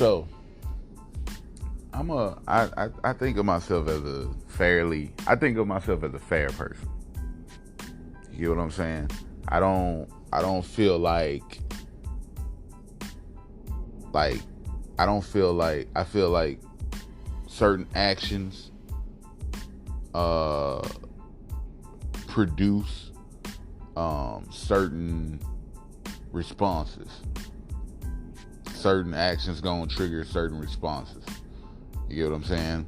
So I think of myself as a fair person. You get what I'm saying? I don't feel like I feel like certain actions produce certain responses. Certain actions gonna trigger certain responses. You get what I'm saying?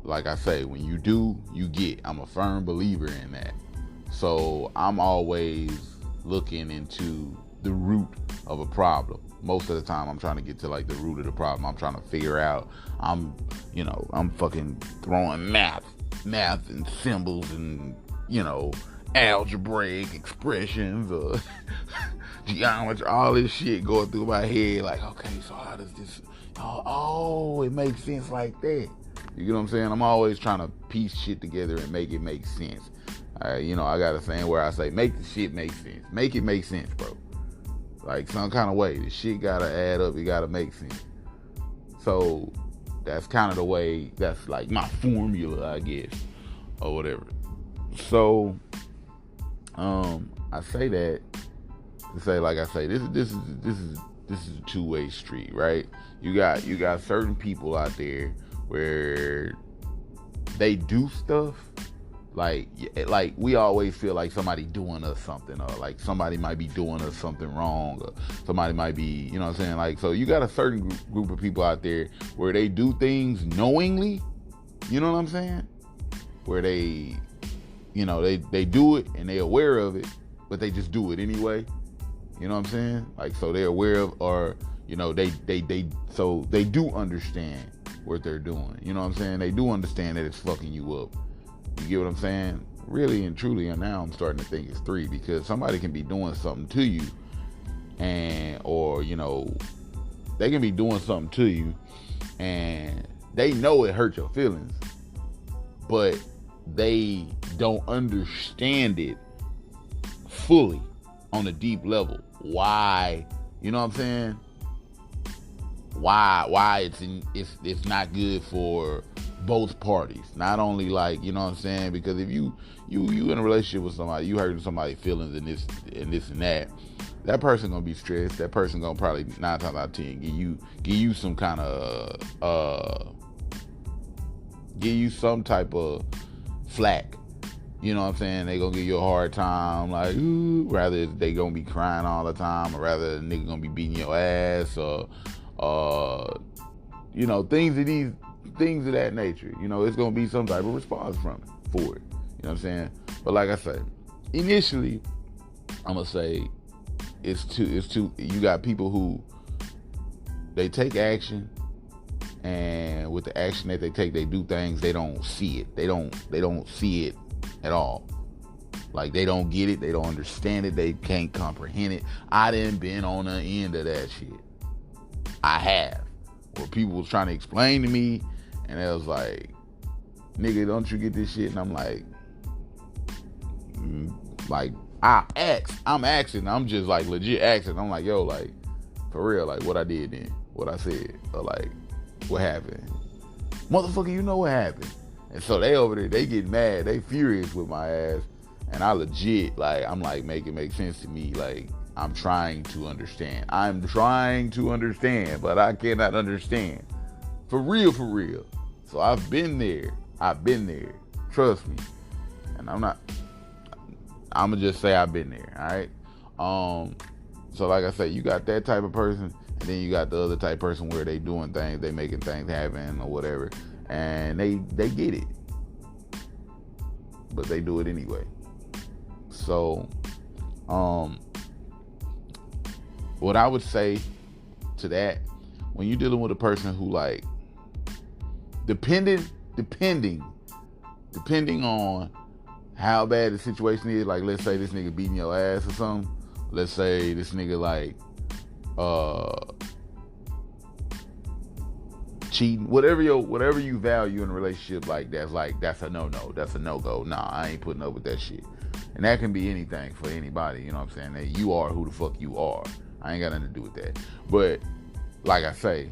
Like I say, when you do, you get. I'm a firm believer in that. So I'm always looking into the root of a problem. Most of the time I'm trying to get to like the root of the problem. I'm trying to figure out, I'm fucking throwing math and symbols and, algebraic expressions or geometry, all this shit going through my head. Like, okay, so how does this, it makes sense like that. You get what I'm saying? I'm always trying to piece shit together and make it make sense. I got a saying where I say, make the shit make sense. Make it make sense, bro. Like, some kind of way. The shit gotta add up. It gotta make sense. So, that's kind of the way, that's like my formula, I guess, or whatever. So, I say that to say, like I say, this is a two-way street, right? You got certain people out there where they do stuff like we always feel like somebody doing us something, or like somebody might be doing us something wrong, or somebody might be, you know what I'm saying? Like, so you got a certain group of people out there where they do things knowingly, you know what I'm saying? Where they, they do it and they're aware of it, but they just do it anyway. You know what I'm saying? Like, so they're aware of, or, so they do understand what they're doing. You know what I'm saying? They do understand that it's fucking you up. You get what I'm saying? Really and truly, and now I'm starting to think it's three, because somebody can be doing something to you, or they can be doing something to you and they know it hurt your feelings, but they don't understand it fully on a deep level. Why? You know what I'm saying? Why it's not good for both parties. Not only, like, you know what I'm saying? Because if you in a relationship with somebody, you hurting somebody's feelings and this and that person gonna be stressed. That person gonna probably 9 times out of 10 give you some kind of give you some type of flack. You know what I'm saying? They gonna give you a hard time, like, ooh, rather they gonna be crying all the time, or rather the nigga gonna be beating your ass, or things of that nature. It's gonna be some type of response from it for it. You know what I'm saying? But like I say, initially, I'm gonna say it's two. You got people who they take action, and with the action that they take, they do things. They don't see it. They don't see it at all. Like, they don't get it. They don't understand it. They can't comprehend it. I done been on the end of that shit. I have. Where people was trying to explain to me, and it was like, nigga, don't you get this shit? And I'm like, I'm asking. I'm just like legit asking. I'm like, yo, like, for real, like, what I did then, what I said, or like, what happened? Motherfucker, you know what happened. And so they over there, they get mad, they furious with my ass, and I legit, like, I'm like, make it make sense to me. Like, I'm trying to understand, but I cannot understand. For real. So I've been there, trust me. And I'm gonna just say I've been there, alright? So like I say, you got that type of person, and then you got the other type of person where they doing things, they making things happen or whatever, and they get it, but they do it anyway. So, what I would say to that, when you're dealing with a person who, like, depending on how bad the situation is, like, let's say this nigga beating your ass or something, let's say this nigga, like, cheating, whatever you value in a relationship, like, that's a no-no, that's a no-go. Nah, I ain't putting up with that shit. And that can be anything for anybody, you know what I'm saying? That you are who the fuck you are. I ain't got nothing to do with that. But like I say,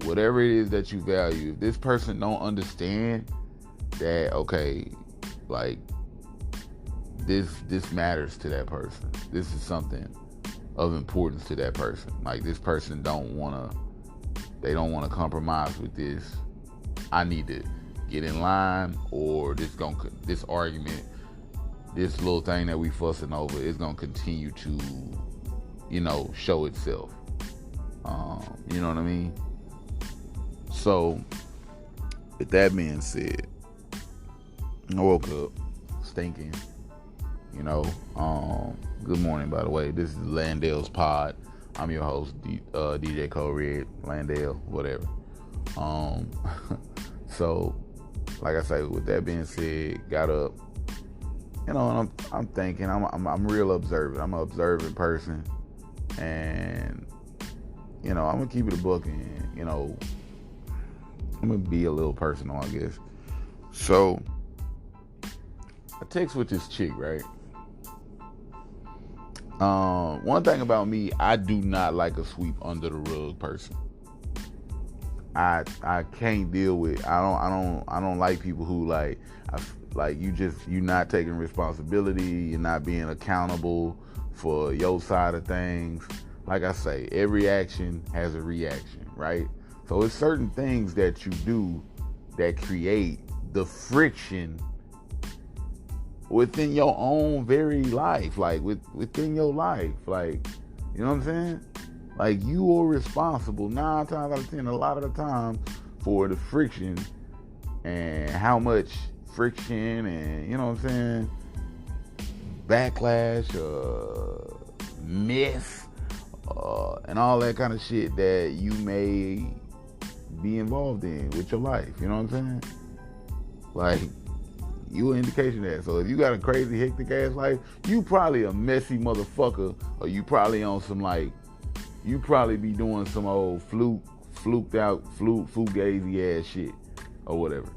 whatever it is that you value, if this person don't understand that, okay, like this matters to that person. This is something of importance to that person. Like this person don't wanna compromise with this. I need to get in line, or this argument, this little thing that we fussing over is gonna continue to, show itself. You know what I mean? So, with that being said, I woke up stinking. Good morning, by the way. This is Landale's Pod. I'm your host, DJ CodeRed, Landale, whatever. So, like I say, with that being said, got up. And I'm thinking. I'm real observant. I'm an observant person, and I'm gonna keep it a buck, and I'm gonna be a little personal, I guess. So, I text with this chick, right? One thing about me, I do not like a sweep under the rug person. I can't deal with. I don't like people who you're not taking responsibility. You're not being accountable for your side of things. Like I say, every action has a reaction, right? So it's certain things that you do that create the friction within your own very life, like within your life, like, you know what I'm saying? Like, you are responsible 9 times out of 10, a lot of the time, for the friction and how much friction and, you know what I'm saying, backlash, mess, and all that kind of shit that you may be involved in with your life. You know what I'm saying? Like, you an indication of that. So if you got a crazy hectic ass life, you probably a messy motherfucker, or you probably on some you probably be doing some old fugazi ass shit or whatever.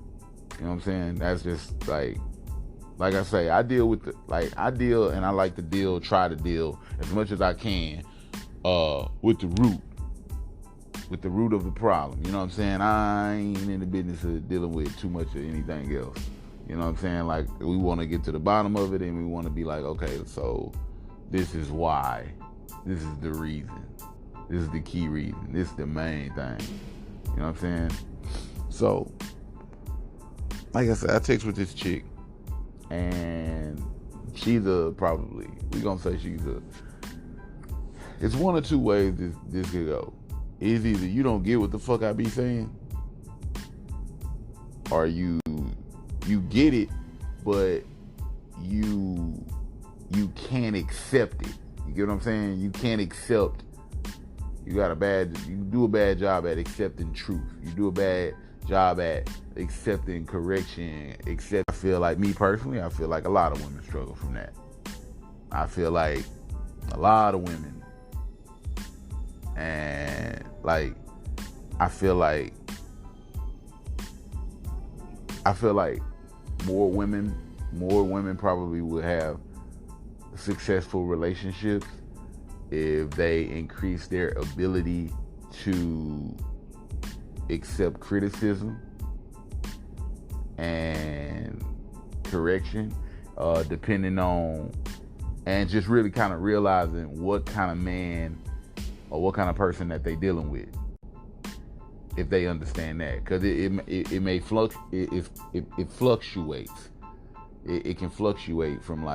You know what I'm saying? That's just like I say, I deal with and I like to try to deal as much as I can with the root of the problem. You know what I'm saying? I ain't in the business of dealing with too much of anything else. You know what I'm saying? Like, we want to get to the bottom of it, and we want to be like, okay, so this is why. This is the reason. This is the key reason. This is the main thing. You know what I'm saying? So, like I said, I text with this chick, and she's we gonna say it's one or two ways this could go. It's either you don't get what the fuck I be saying, or you get it, but you can't accept it. You get what I'm saying? You can't accept. You do a bad job at accepting truth. You do a bad job at accepting correction. I feel like, me personally, I feel like a lot of women struggle from that. I feel like a lot of women, and I feel like more women probably would have successful relationships if they increase their ability to accept criticism and correction, depending on, and just really kind of realizing what kind of man or what kind of person that they dealing with, if they understand that, because it may it fluctuates. It can fluctuate from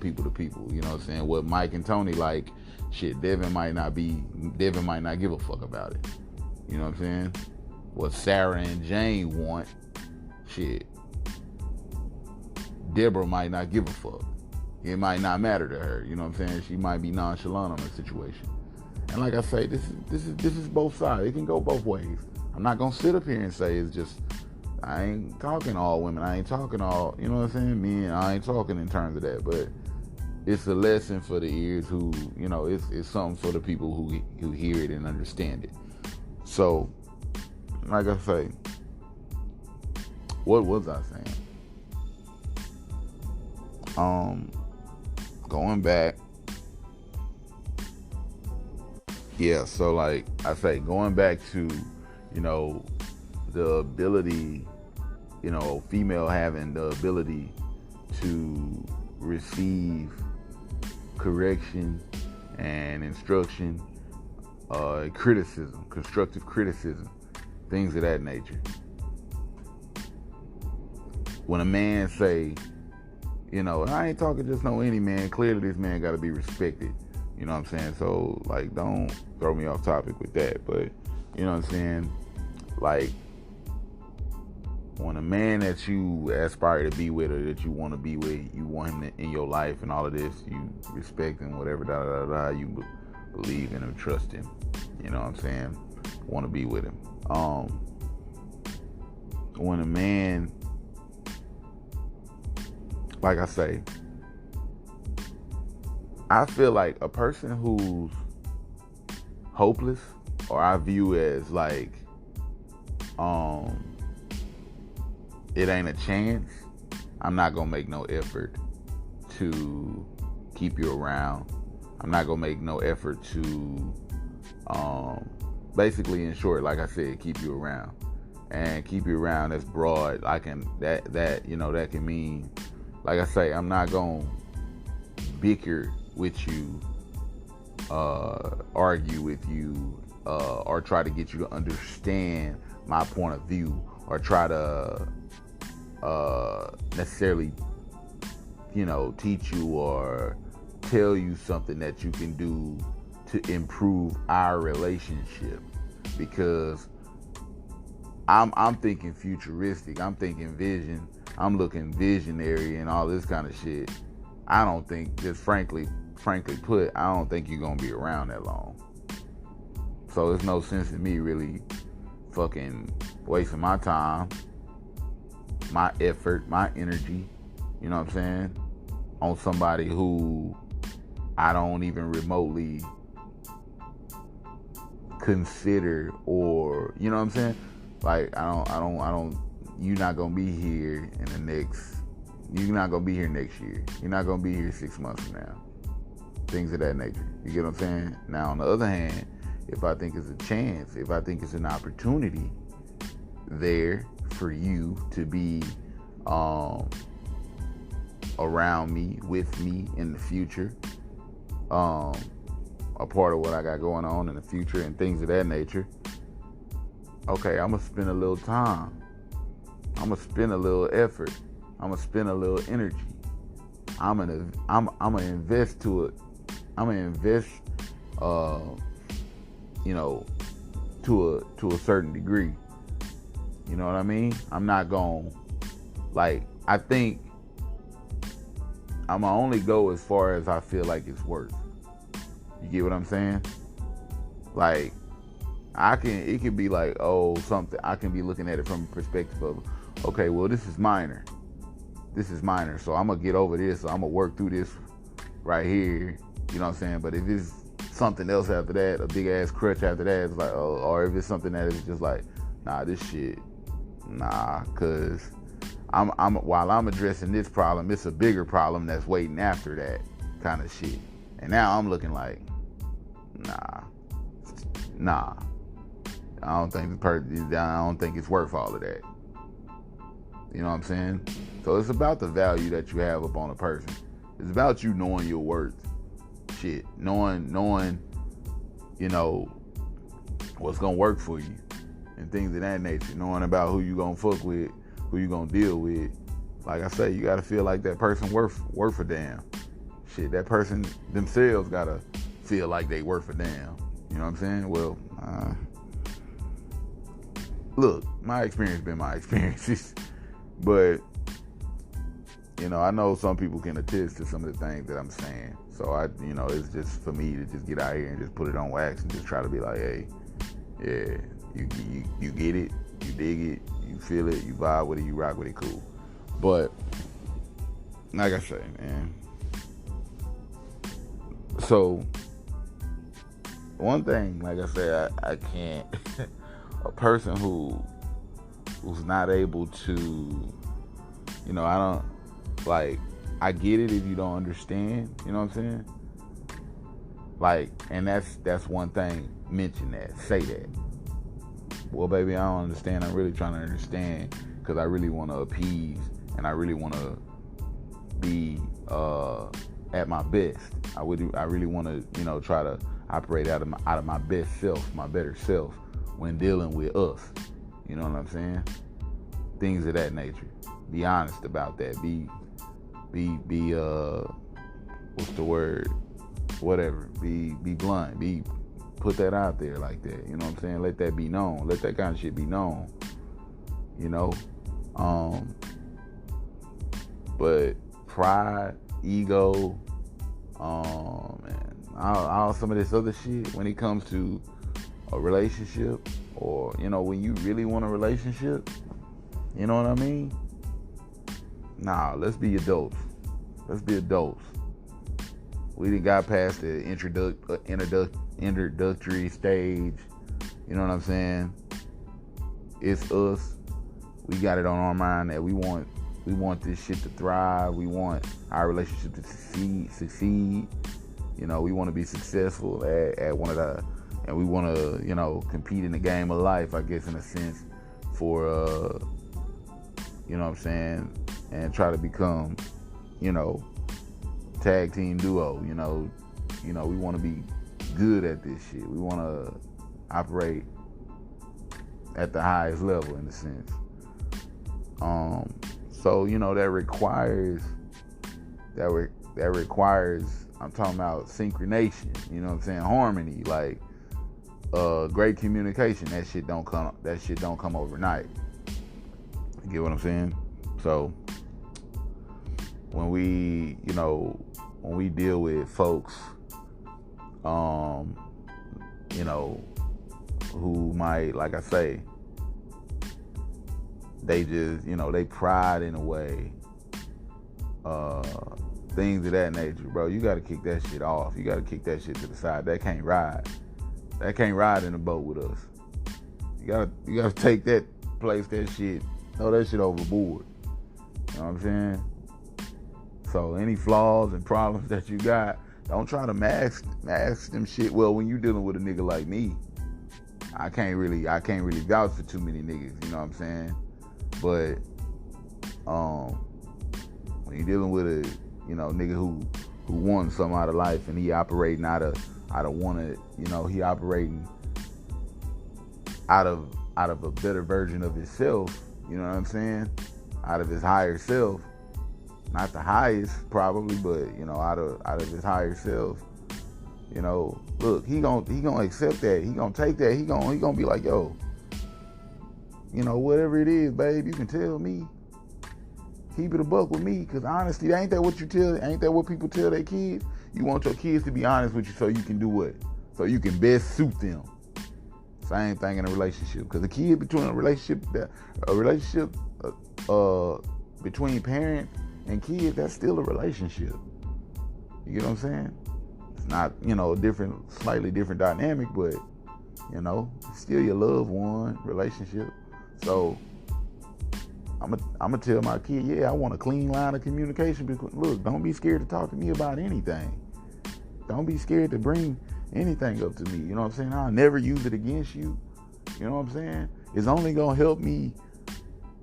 people to people. You know what I'm saying? What Mike and Tony like, shit, Devin might not give a fuck about it. You know what I'm saying? What Sarah and Jane want, shit, Deborah might not give a fuck. It might not matter to her. You know what I'm saying? She might be nonchalant on the situation. And like I say, this is both sides. It can go both ways. I'm not gonna sit up here and say it's just, I ain't talking all women. I ain't talking all, you know what I'm saying? Men, I ain't talking in terms of that. But it's a lesson for the ears who, it's something for the people who hear it and understand it. So, like I say, what was I saying? Going back. Yeah, so like I say, going back to, you know, the ability, you know, female having the ability to receive correction and instruction, criticism, constructive criticism, things of that nature. When a man say, you know, I ain't talking just no any man, clearly this man got to be respected. You know what I'm saying? So, like, don't throw me off topic with that. But, you know what I'm saying? Like, when a man that you aspire to be with or that you want to be with, you want him in your life and all of this, you respect him, whatever, you believe in him, trust him. You know what I'm saying? Want to be with him. When a man, like I say, I feel like a person who's hopeless, or I view as like, it ain't a chance, I'm not gonna make no effort to keep you around. I'm not gonna make no effort to, basically, in short, like I said, keep you around. And keep you around, that's broad. That you know, that can mean, like I say, I'm not gonna bicker with you, argue with you, or try to get you to understand my point of view, or try to necessarily, you know, teach you or tell you something that you can do to improve our relationship. Because I'm thinking futuristic, I'm thinking vision, I'm looking visionary and all this kind of shit. I don't think, just frankly put, I don't think you're gonna be around that long. So there's no sense in me really fucking wasting my time, my effort, my energy, you know what I'm saying, on somebody who I don't even remotely consider, or, you know what I'm saying? Like, you're not gonna be here you're not gonna be here next year. You're not gonna be here 6 months from now. Things of that nature. You get what I'm saying? Now, on the other hand, if I think it's a chance, if I think it's an opportunity there for you to be around me, with me in the future, a part of what I got going on in the future and things of that nature, okay, I'm gonna spend a little time. I'm gonna spend a little effort. I'm gonna spend a little energy. I'm gonna invest to it. I'm gonna invest, you know, to a certain degree. You know what I mean? I'm not gonna, like, I think I'm gonna only go as far as I feel like it's worth. You get what I'm saying? Like, it could be like, oh, something, I can be looking at it from a perspective of, okay, well, this is minor, so I'm gonna get over this, so I'm gonna work through this right here, you know what I'm saying? But if it's something else after that, a big ass crutch after that, it's like, oh, or if it's something that is just like, nah, this shit, nah, cause while I'm addressing this problem, it's a bigger problem that's waiting after that kind of shit. And now I'm looking like, nah, I don't think it's worth all of that. You know what I'm saying? So it's about the value that you have upon a person. It's about you knowing your worth. Shit. Knowing, you know, what's gonna work for you and things of that nature. Knowing about who you gonna fuck with, who you gonna deal with. Like I say, you gotta feel like that person worth a damn. Shit, that person themselves gotta feel like they worth a damn. You know what I'm saying? Well, look, my experience been my experiences. But, you know, I know some people can attest to some of the things that I'm saying. So, it's just for me to just get out here and just put it on wax and just try to be like, hey, yeah, you get it, you dig it, you feel it, you vibe with it, you rock with it, cool. But, like I say, man. So, one thing, like I said, I can't, a person who's not able to, you know, I get it if you don't understand, you know what I'm saying? Like, and that's one thing. Mention that. Say that. Well, baby, I don't understand. I'm really trying to understand because I really want to appease and I really want to be at my best. I really want to, try to operate out of my best self, my better self when dealing with us. You know what I'm saying? Things of that nature. Be honest about that. Be what's the word? Whatever. Be blunt. Put that out there like that. You know what I'm saying? Let that be known. Let that kind of shit be known. But pride, ego, and all some of this other shit when it comes to a relationship, or when you really want a relationship, you know what I mean? Nah, let's be adults. We done got past the introductory stage. You know what I'm saying? It's us. We got it on our mind that we want this shit to thrive. We want our relationship to succeed. We want to be successful at one of the, and we want to, compete in the game of life, I guess, in a sense, for, you know what I'm saying, and try to become, tag team duo. We want to be good at this shit. We want to operate at the highest level, in a sense. So that requires I'm talking about synchronization, you know what I'm saying, harmony, like great communication. That shit don't come overnight. You get what I'm saying? So when we deal with folks who might, like I say, they just, they pride in a way, things of that nature, bro. You got to kick that shit off. You got to kick that shit to the side. That can't ride in a boat with us. You gotta take that, place that shit, throw that shit overboard. You know what I'm saying? So any flaws and problems that you got, don't try to mask them shit. Well, when you dealing with a nigga like me, I can't really vouch for too many niggas, you know what I'm saying? But when you're dealing with a nigga who wants something out of life, and he operating out of he operating out of a better version of himself, you know what I'm saying? Out of his higher self. Not the highest probably, but out of his higher self. Look, he gonna accept that. He gonna take that. He gonna be like, yo, whatever it is, babe, you can tell me. Keep it a buck with me, because honestly, ain't that what people tell their kids? You want your kids to be honest with you so you can do what? So you can best suit them. Same thing in a relationship, because a relationship between parents and kids, that's still a relationship. You get what I'm saying? It's not, a slightly different dynamic, but it's still your loved one relationship. So I'm gonna tell my kid, yeah, I want a clean line of communication. Because look, don't be scared to talk to me about anything. Don't be scared to bring anything up to me. You know what I'm saying? I'll never use it against you. You know what I'm saying? It's only gonna help me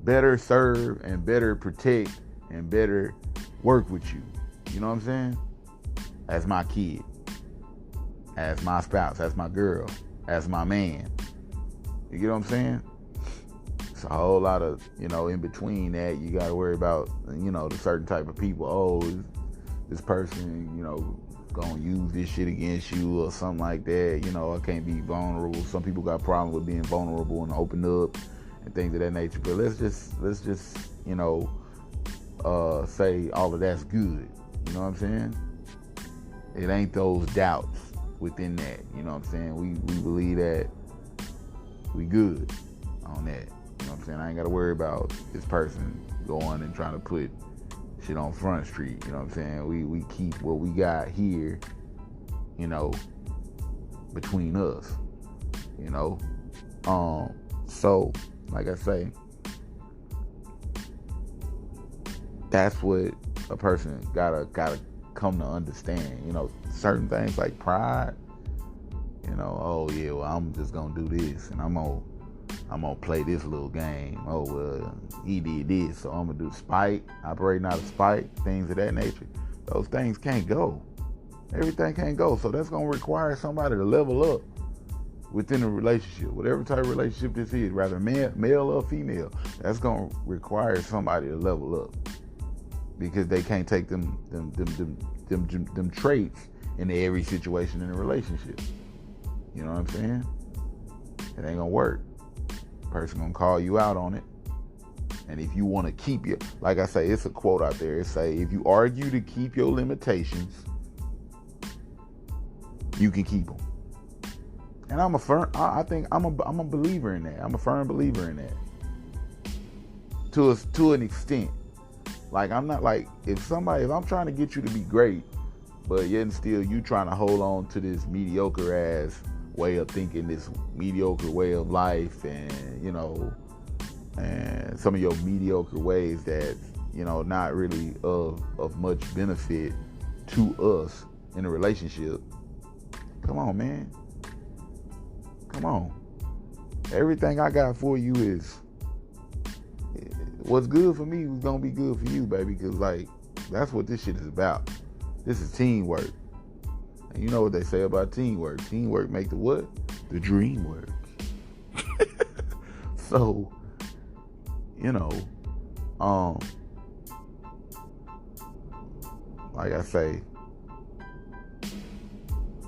better serve and better protect and better work with you. You know what I'm saying? As my kid, as my spouse, as my girl, as my man. You get what I'm saying? It's a whole lot of, in between that, you got to worry about, the certain type of people. Oh, this person, gonna use this shit against you or something like that. I can't be vulnerable. Some people got problems with being vulnerable and open up and things of that nature. But let's just say all of that's good. You know what I'm saying? It ain't those doubts within that. You know what I'm saying? We believe that we good on that. You know what I'm saying? I ain't got to worry about this person going and trying to put shit on Front Street. You know what I'm saying? We keep what we got here, between us. So, like I say, that's what a person gotta come to understand. You know, certain things like pride. You know, oh yeah, well I'm just gonna do this, and I'm gonna play this little game. Oh well, he did this, so I'm gonna do spite, operating out of spite, things of that nature. Those things can't go. Everything can't go. So that's gonna require somebody to level up within a relationship, whatever type of relationship this is, rather male or female. That's gonna require somebody to level up because they can't take them traits into every situation in a relationship. You know what I'm saying? It ain't gonna work. Person gonna call you out on it. And if you want to keep your, like I say, it's a quote out there. It say, if you argue to keep your limitations, you can keep them. And I think I'm a believer in that. I'm a firm believer in that. To an extent. Like, I'm not like, if I'm trying to get you to be great, but yet and still you trying to hold on to this mediocre ass way of thinking, this mediocre way of life, and you know, and some of your mediocre ways that, you know, not really of much benefit to us in a relationship. Come on, man. Come on. Everything I got for you is what's good for me is gonna be good for you, baby, because like that's what this shit is about. This is teamwork. And you know what they say about teamwork. Teamwork make the what? The dream work. So, you know, like I say,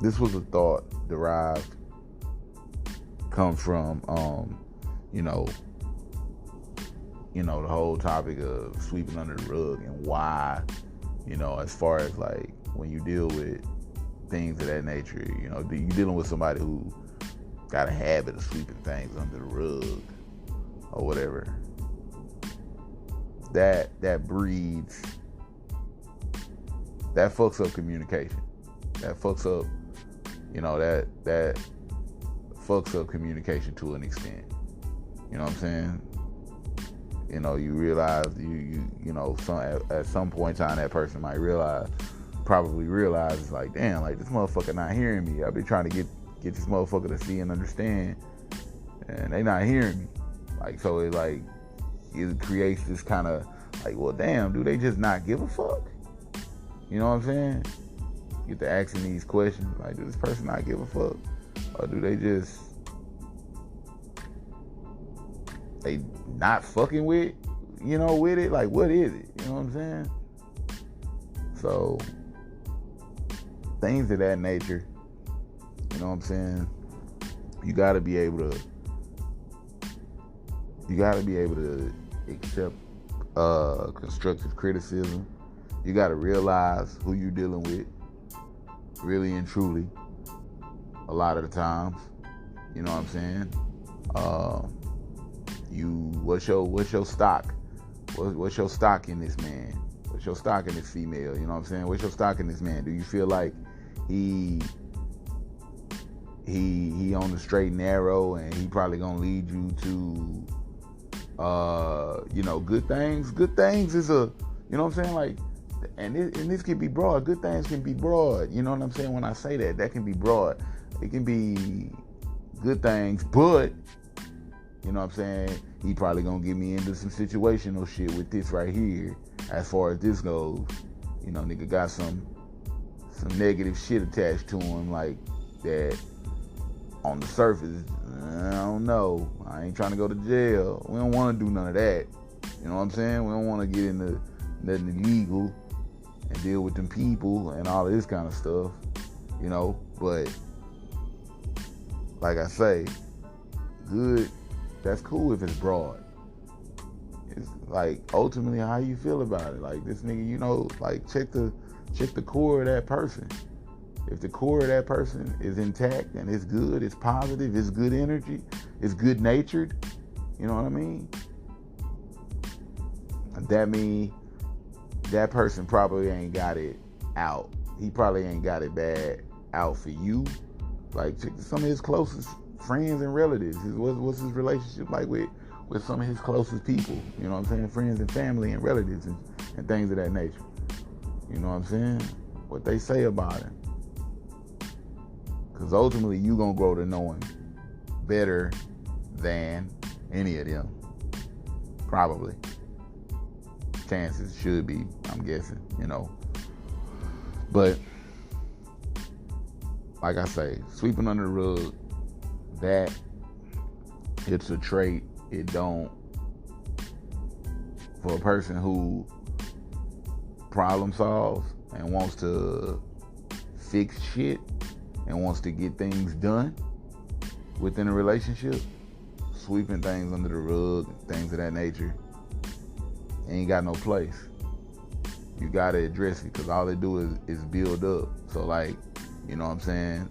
this was a thought derived, come from, you know, the whole topic of sweeping under the rug and why, you know, as far as like when you deal with things of that nature, you know, you're dealing with somebody who got a habit of sweeping things under the rug or whatever. That breeds, that fucks up communication. That fucks up, you know, that fucks up communication to an extent. You know what I'm saying? You know, you realize you know, at some point in time that person might probably realize like, damn, like this motherfucker not hearing me. I've been trying to get this motherfucker to see and understand, and they not hearing me. Like, so it creates this kind of like, well, damn, do they just not give a fuck? You know what I'm saying? You get to asking these questions like, does this person not give a fuck, or do they just they not fucking with, you know, with it? Like, what is it? You know what I'm saying? So things of that nature, you know what I'm saying? You gotta be able to accept constructive criticism. You gotta realize who you're dealing with, really and truly, a lot of the times. You know what I'm saying? What's your stock? What's your stock in this man? What's your stock in this female? You know what I'm saying? What's your stock in this man? Do you feel like he on the straight and narrow, and he probably gonna lead you to you know, good things? Good things is a, you know what I'm saying? Like, and this can be broad. Good things can be broad. You know what I'm saying? When I say that can be broad. It can be good things, but you know what I'm saying? He probably gonna get me into some situational shit with this right here. As far as this goes, you know, nigga got some negative shit attached to him, like that. On the surface, I don't know. I ain't trying to go to jail. We don't want to do none of that. You know what I'm saying? We don't want to get into nothing illegal and deal with them people and all of this kind of stuff. You know, but like I say, good. That's cool if it's broad. It's like ultimately how you feel about it. Like this nigga, you know, like check the core of that person. If the core of that person is intact and it's good, it's positive, it's good energy, it's good natured, you know what I mean? That means that person probably ain't got it out. He probably ain't got it bad out for you. Like check some of his closest friends and relatives. What's his relationship like with some of his closest people? You know what I'm saying? Friends and family and relatives and things of that nature. You know what I'm saying? what they say about him. Because ultimately, you going to grow to know him better than any of them. Probably. Chances should be, I'm guessing, But, like I say, sweeping under the rug, that, it's a trait. It don't, for a person who problem solves and wants to fix shit and wants to get things done within a relationship, sweeping things under the rug, things of that nature, ain't got no place. You gotta address it, because all they do is build up. So like, you know what I'm saying?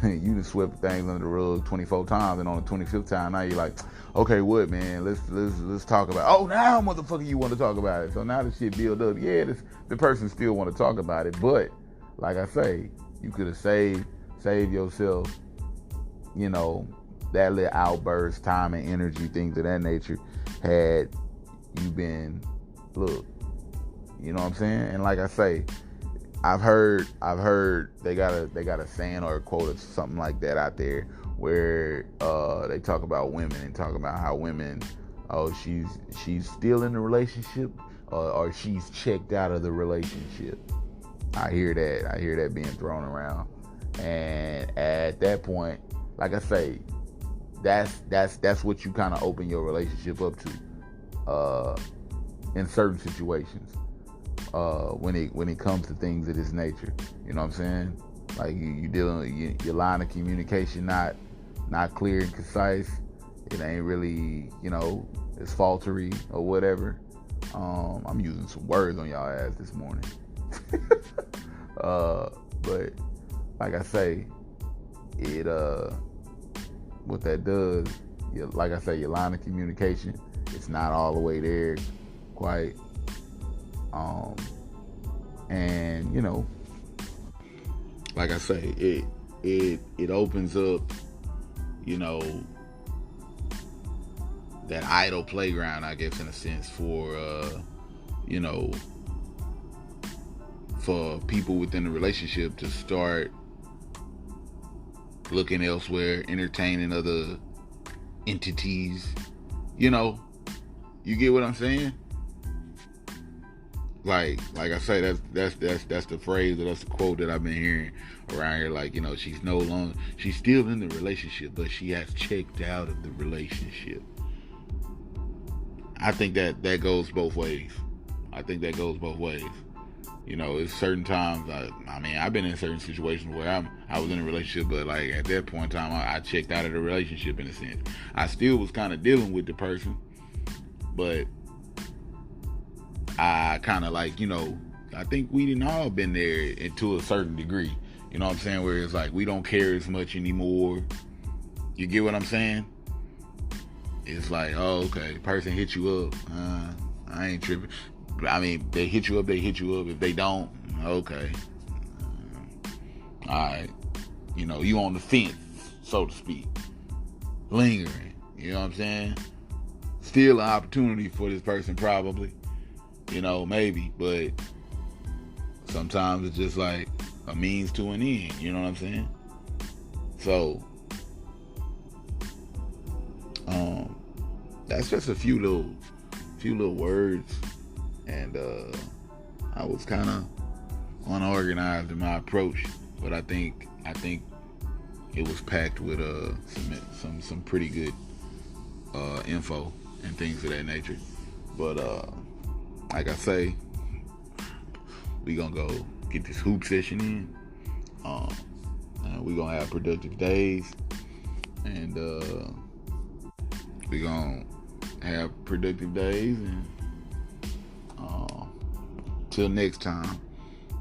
You done swept things under the rug 24 times, and on the 25th time, now you're like, okay, what, man? Let's talk about it. Oh, now, motherfucker, you want to talk about it. So now the shit build up. Yeah, the person still want to talk about it, but like I say, you could have saved yourself, that little outburst, time and energy, things of that nature, had you been, look, you know what I'm saying? And like I say, I've heard they got a saying or a quote or something like that out there where they talk about women and talk about how women, she's still in the relationship or she's checked out of the relationship. I hear that being thrown around, and at that point, like I say, that's what you kind of open your relationship up to in certain situations. When it comes to things of this nature, you know what I'm saying? Like you dealing, your line of communication not clear and concise. It ain't really, it's faltery or whatever. I'm using some words on y'all ass this morning. But like I say, it what that does, like I say, your line of communication, it's not all the way there quite. And like I say, it opens up, that idle playground, I guess, in a sense, for for people within the relationship to start looking elsewhere, entertaining other entities. You get what I'm saying? Like I say, that's the phrase, or that's the quote that I've been hearing around here. Like, she's still in the relationship, but she has checked out of the relationship. I think that goes both ways. It's certain times. I've been in certain situations where I was in a relationship, but like at that point in time, I checked out of the relationship in a sense. I still was kind of dealing with the person, but I kind of like, I think we didn't all been there to a certain degree. You know what I'm saying? Where it's like we don't care as much anymore. You get what I'm saying? It's like, oh, okay, the person hit you up. I ain't tripping. They hit you up. If they don't, okay. All right. You on the fence, so to speak. Lingering. You know what I'm saying? Still an opportunity for this person, probably. Maybe, but sometimes it's just like a means to an end, you know what I'm saying? So, that's just a few little words, and I was kind of unorganized in my approach, but I think it was packed with some pretty good info and things of that nature. But like I say, we gonna go get this hoop session in. And we gonna have productive days, and we gonna have productive days. And till next time,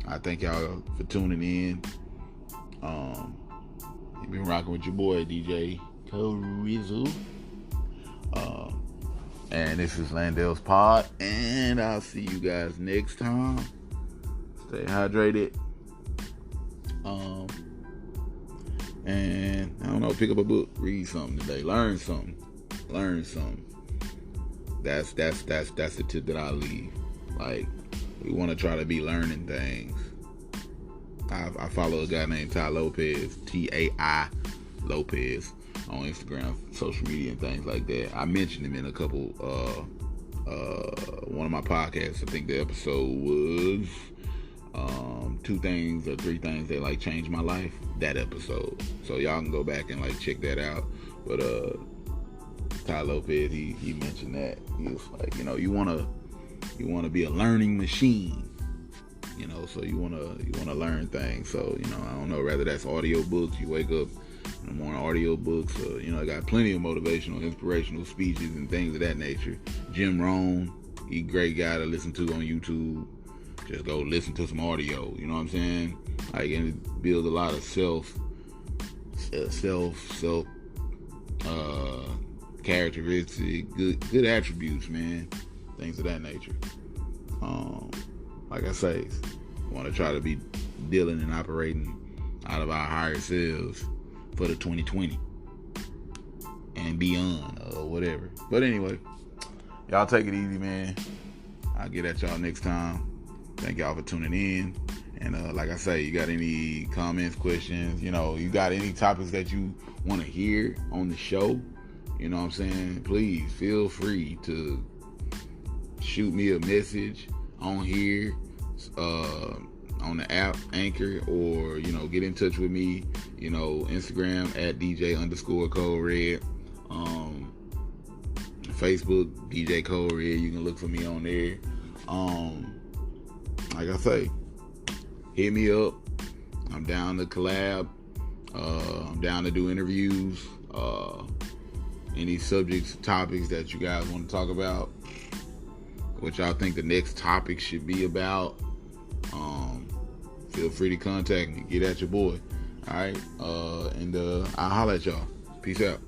I thank y'all for tuning in. You've been rocking with your boy DJ CodeRed. And this is Landell's Pod, and I'll see you guys next time. Stay hydrated. And I don't know, pick up a book, read something today, learn something. That's the tip that I leave. Like, we want to try to be learning things. I follow a guy named Ty Lopez, T-A-I Lopez, on Instagram, social media, and things like that. I mentioned him in a couple, one of my podcasts. I think the episode was 2 things or 3 things that like changed my life. That episode. So y'all can go back and like check that out. But Ty Lopez, he mentioned that. He was like, you wanna be a learning machine. So you wanna learn things. So, I don't know, whether that's audio books, you wake up in the morning, audio books, I got plenty of motivational, inspirational speeches and things of that nature. Jim Rohn, he a great guy to listen to on YouTube. Just go listen to some audio, you know what I'm saying? Like, and it builds a lot of self characteristics, good attributes, man. Things of that nature. Like I say, want to try to be dealing and operating out of our higher selves for the 2020 and beyond, or whatever. But anyway, y'all take it easy, man. I'll get at y'all next time. Thank y'all for tuning in. And like I say, you got any comments, questions, you got any topics that you want to hear on the show, you know what I'm saying? Please feel free to shoot me a message on here, on the app Anchor, or get in touch with me, Instagram at DJ_CodeRed, Facebook DJ CodeRed. You can look for me on there. Like I say, hit me up. I'm down to collab. I'm down to do interviews. Any subjects, topics that you guys want to talk about, what y'all think the next topic should be about, feel free to contact me. Get at your boy. All right. And I'll holler at y'all. Peace out.